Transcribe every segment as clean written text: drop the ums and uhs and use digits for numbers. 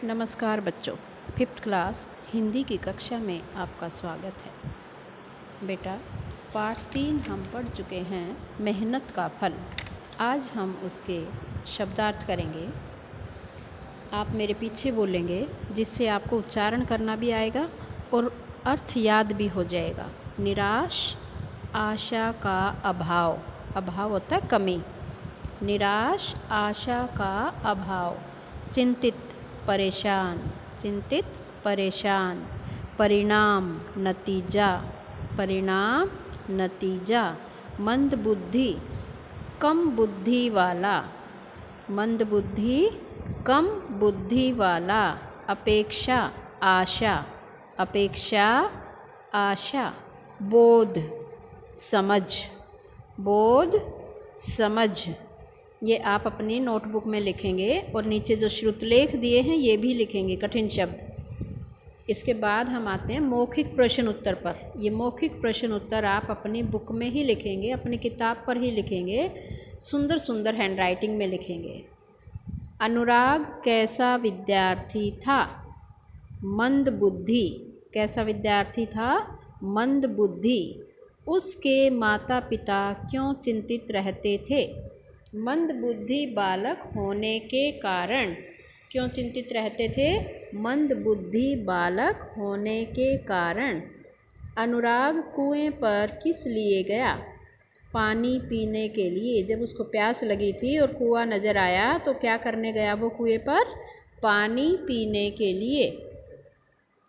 नमस्कार बच्चों, 5th class Hindi की कक्षा में आपका स्वागत है। बेटा, पाठ 3 हम पढ़ चुके हैं, मेहनत का फल। आज हम उसके शब्दार्थ करेंगे। आप मेरे पीछे बोलेंगे, जिससे आपको उच्चारण करना भी आएगा और अर्थ याद भी हो जाएगा। निराश, आशा का अभाव। अभाव होता है कमी। निराश, आशा का अभाव। चिंतित, परेशान। चिंतित, परेशान। परिणाम, नतीजा। परिणाम, नतीजा। मंदबुद्धि, कम बुद्धि वाला। मंदबुद्धि, कम बुद्धि वाला। अपेक्षा, आशा। अपेक्षा, आशा। बोध, समझ। बोध, समझ। ये आप अपनी नोटबुक में लिखेंगे और नीचे जो श्रुतलेख दिए हैं ये भी लिखेंगे, कठिन शब्द। इसके बाद हम आते हैं मौखिक प्रश्न उत्तर पर। ये मौखिक प्रश्न उत्तर आप अपनी बुक में ही लिखेंगे, अपनी किताब पर ही लिखेंगे, सुंदर सुंदर हैंडराइटिंग में लिखेंगे। अनुराग कैसा विद्यार्थी था? मंदबुद्धि। कैसा विद्यार्थी था? मंदबुद्धि। उसके माता पिता क्यों चिंतित रहते थे? मंदबुद्धि बालक होने के कारण। क्यों चिंतित रहते थे? मंदबुद्धि बालक होने के कारण। अनुराग कुएं पर किस लिए गया? पानी पीने के लिए। जब उसको प्यास लगी थी और कुआं नज़र आया तो क्या करने गया वो कुएं पर? पानी पीने के लिए।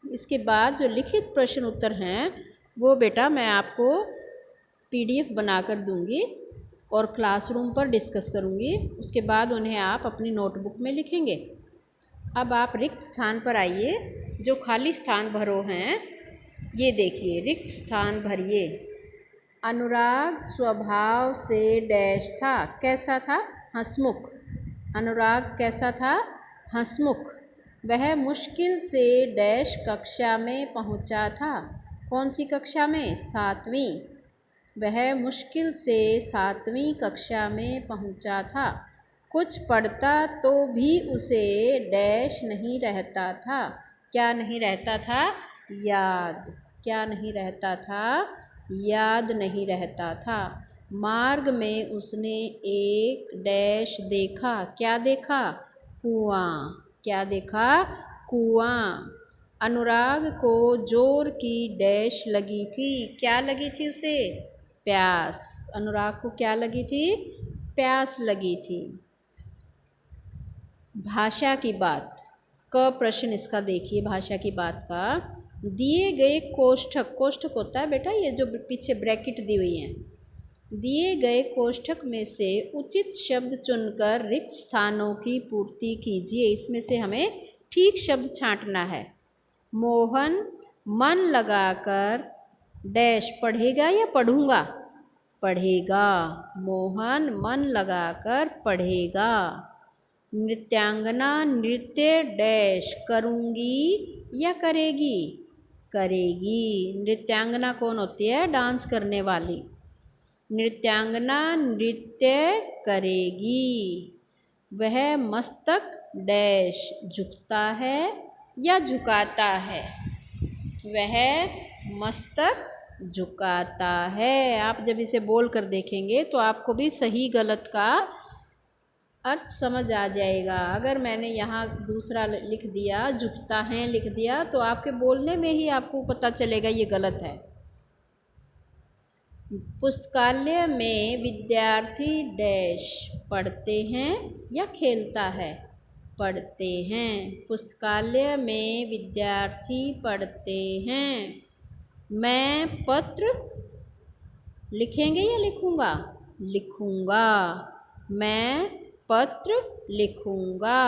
इसके बाद जो लिखित प्रश्न उत्तर हैं वो बेटा मैं आपको PDF बनाकर दूंगी और क्लासरूम पर डिस्कस करूंगी। उसके बाद उन्हें आप अपनी नोटबुक में लिखेंगे। अब आप रिक्त स्थान पर आइए। जो खाली स्थान भरो हैं ये देखिए, रिक्त स्थान भरिए। अनुराग स्वभाव से डैश था। कैसा था? हंसमुख। अनुराग कैसा था? हंसमुख। वह मुश्किल से डैश कक्षा में पहुंचा था। कौन सी कक्षा में? 7वीं। वह मुश्किल से 7वीं कक्षा में पहुंचा था। कुछ पढ़ता तो भी उसे डैश नहीं रहता था। क्या नहीं रहता था? याद। क्या नहीं रहता था? याद नहीं रहता था। मार्ग में उसने एक डैश देखा। क्या देखा? कुआं। क्या देखा? कुआं। अनुराग को जोर की डैश लगी थी। क्या लगी थी उसे? प्यास। अनुराग को क्या लगी थी? प्यास लगी थी। भाषा की बात। क प्रश्न इसका देखिए, भाषा की बात का। दिए गए कोष्ठक। कोष्ठक होता है बेटा ये जो पीछे ब्रैकेट दी हुई हैं। दिए गए कोष्ठक में से उचित शब्द चुनकर रिक्त स्थानों की पूर्ति कीजिए। इसमें से हमें ठीक शब्द छांटना है। मोहन मन लगाकर डैश पढ़ेगा या पढ़ूंगा? पढ़ेगा। मोहन मन लगाकर पढ़ेगा। नृत्यांगना नृत्य डैश करूंगी या करेगी? करेगी। नृत्यांगना कौन होती है? डांस करने वाली। नृत्यांगना नृत्य करेगी। वह मस्तक डैश झुकता है या झुकाता है? वह मस्तक झुकाता है। आप जब इसे बोल कर देखेंगे तो आपको भी सही गलत का अर्थ समझ आ जाएगा। अगर मैंने यहाँ दूसरा लिख दिया, झुकता है लिख दिया, तो आपके बोलने में ही आपको पता चलेगा ये गलत है। पुस्तकालय में विद्यार्थी डैश पढ़ते हैं या खेलता है? पढ़ते हैं। पुस्तकालय में विद्यार्थी पढ़ते हैं। मैं पत्र लिखेंगे या लिखूंगा? लिखूंगा। मैं पत्र लिखूंगा।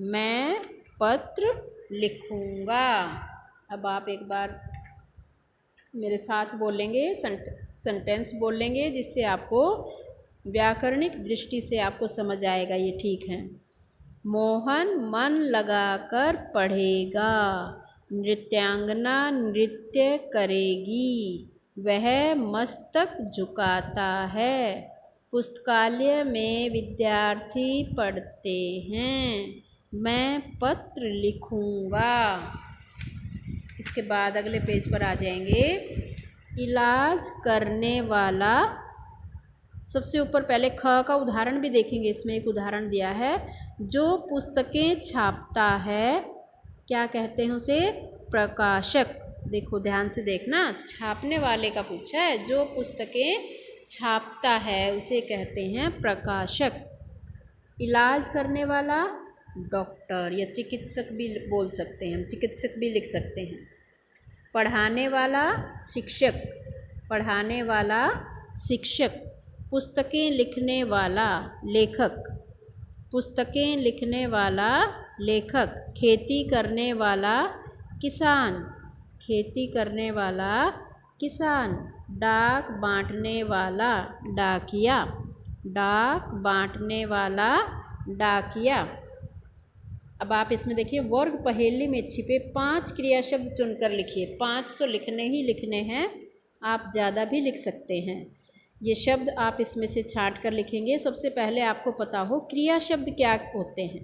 मैं पत्र लिखूंगा। अब आप एक बार मेरे साथ बोलेंगे, सेंटेंस बोलेंगे, जिससे आपको व्याकरणिक दृष्टि से आपको समझ आएगा ये ठीक है। मोहन मन लगाकर पढ़ेगा। नृत्यांगना नृत्य करेगी। वह मस्तक झुकाता है। पुस्तकालय में विद्यार्थी पढ़ते हैं। मैं पत्र लिखूँगा। इसके बाद अगले पेज पर आ जाएंगे। इलाज करने वाला, सबसे ऊपर पहले ख का उदाहरण भी देखेंगे। इसमें एक उदाहरण दिया है, जो पुस्तकें छापता है क्या कहते हैं उसे? प्रकाशक। देखो ध्यान से देखना, छापने वाले का पूछा है। जो पुस्तकें छापता है उसे कहते हैं प्रकाशक। इलाज करने वाला डॉक्टर या चिकित्सक भी बोल सकते हैं, हम चिकित्सक भी लिख सकते हैं। पढ़ाने वाला शिक्षक, पढ़ाने वाला शिक्षक। पुस्तकें लिखने वाला लेखक, पुस्तकें लिखने वाला लेखक। खेती करने वाला किसान, खेती करने वाला किसान। डाक बांटने वाला डाकिया, डाक बांटने वाला डाकिया। अब आप इसमें देखिए, वर्ग पहेली में छिपे 5 क्रिया शब्द चुनकर लिखिए। 5 तो लिखने ही लिखने हैं, आप ज़्यादा भी लिख सकते हैं। ये शब्द आप इसमें से छांट कर लिखेंगे। सबसे पहले आपको पता हो क्रिया शब्द क्या होते हैं।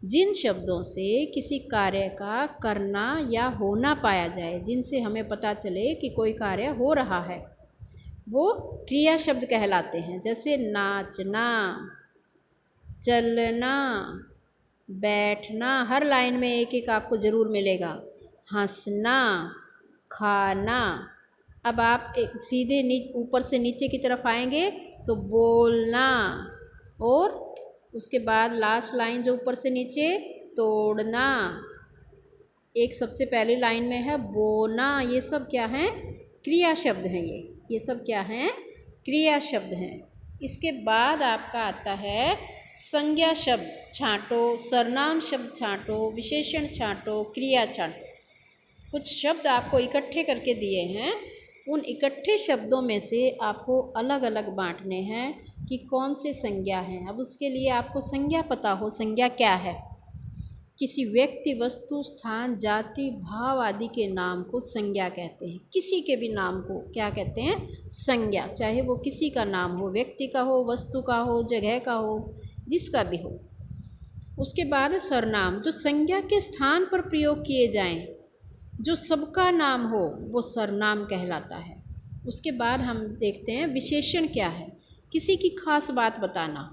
जिन शब्दों से किसी कार्य का करना या होना पाया जाए, जिनसे हमें पता चले कि कोई कार्य हो रहा है, वो क्रिया शब्द कहलाते हैं। जैसे नाचना, चलना, बैठना, हर लाइन में एक एक आपको ज़रूर मिलेगा। हंसना, खाना। अब आप एक सीधे ऊपर से नीचे की तरफ आएंगे तो बोलना, और उसके बाद लास्ट लाइन जो ऊपर से नीचे, तोड़ना। एक सबसे पहली लाइन में है बोना। ये सब क्या हैं? क्रिया शब्द हैं। ये सब क्या हैं? क्रिया शब्द हैं। इसके बाद आपका आता है संज्ञा शब्द छांटो, सर्वनाम शब्द छांटो, विशेषण छांटो, क्रिया छांटो। कुछ शब्द आपको इकट्ठे करके दिए हैं। उन इकट्ठे शब्दों में से आपको अलग अलग बांटने हैं कि कौन से संज्ञा हैं। अब उसके लिए आपको संज्ञा पता हो। संज्ञा क्या है? किसी व्यक्ति, वस्तु, स्थान, जाति, भाव आदि के नाम को संज्ञा कहते हैं। किसी के भी नाम को क्या कहते हैं? संज्ञा। चाहे वो किसी का नाम हो, व्यक्ति का हो, वस्तु का हो, जगह का हो, जिसका भी हो। उसके बाद है सर्वनाम, जो संज्ञा के स्थान पर प्रयोग किए जाएं, जो सबका नाम हो वो सर्वनाम कहलाता है। उसके बाद हम देखते हैं विशेषण क्या है। किसी की खास बात बताना,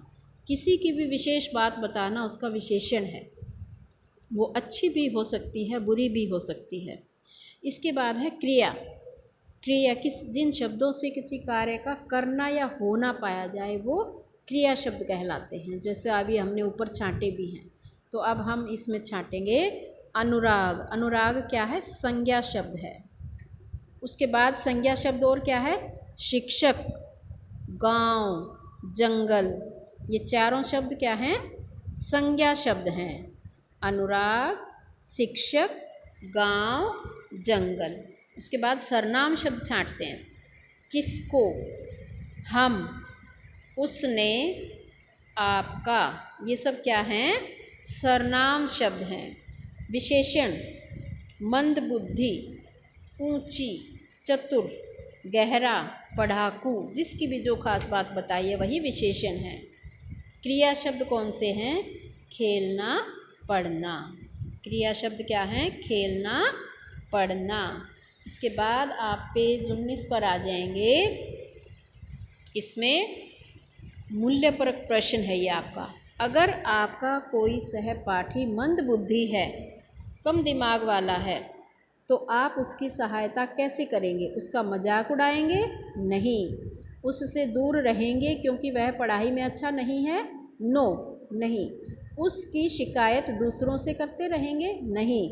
किसी की भी विशेष बात बताना उसका विशेषण है। वो अच्छी भी हो सकती है, बुरी भी हो सकती है। इसके बाद है क्रिया। क्रिया जिन शब्दों से किसी कार्य का करना या होना पाया जाए वो क्रिया शब्द कहलाते हैं। जैसे अभी हमने ऊपर छांटे भी हैं, तो अब हम इसमें छांटेंगे अनुराग। अनुराग क्या है? संज्ञा शब्द है। उसके बाद संज्ञा शब्द और क्या है? शिक्षक, गांव, जंगल। ये चारों शब्द क्या हैं? संज्ञा शब्द हैं। अनुराग, शिक्षक, गांव, जंगल। उसके बाद सर्वनाम शब्द छांटते हैं। किसको, हम, उसने, आपका। ये सब क्या हैं? सर्वनाम शब्द हैं। विशेषण, मंदबुद्धि, ऊंची, चतुर, गहरा, पढ़ाकू। जिसकी भी जो खास बात बताई है वही विशेषण है। क्रिया शब्द कौन से हैं? खेलना, पढ़ना। क्रिया शब्द क्या हैं? खेलना, पढ़ना। इसके बाद आप पेज 19 पर आ जाएंगे। इसमें मूल्यपरक प्रश्न है ये आपका। अगर आपका कोई सहपाठी मंदबुद्धि है, कम दिमाग वाला है, तो आप उसकी सहायता कैसे करेंगे? उसका मजाक उड़ाएंगे? नहीं। उससे दूर रहेंगे क्योंकि वह पढ़ाई में अच्छा नहीं है? नो, नहीं। उसकी शिकायत दूसरों से करते रहेंगे? नहीं।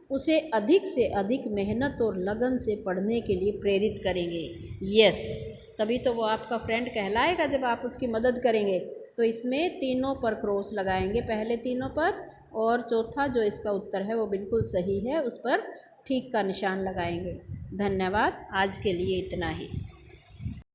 उसे अधिक से अधिक मेहनत और लगन से पढ़ने के लिए प्रेरित करेंगे? यस। तभी तो वो आपका फ्रेंड कहलाएगा जब आप उसकी मदद करेंगे। तो इसमें तीनों पर क्रॉस लगाएंगे, पहले तीनों पर, और चौथा जो इसका उत्तर है वो बिल्कुल सही है, उस पर ठीक का निशान लगाएंगे। धन्यवाद। आज के लिए इतना ही।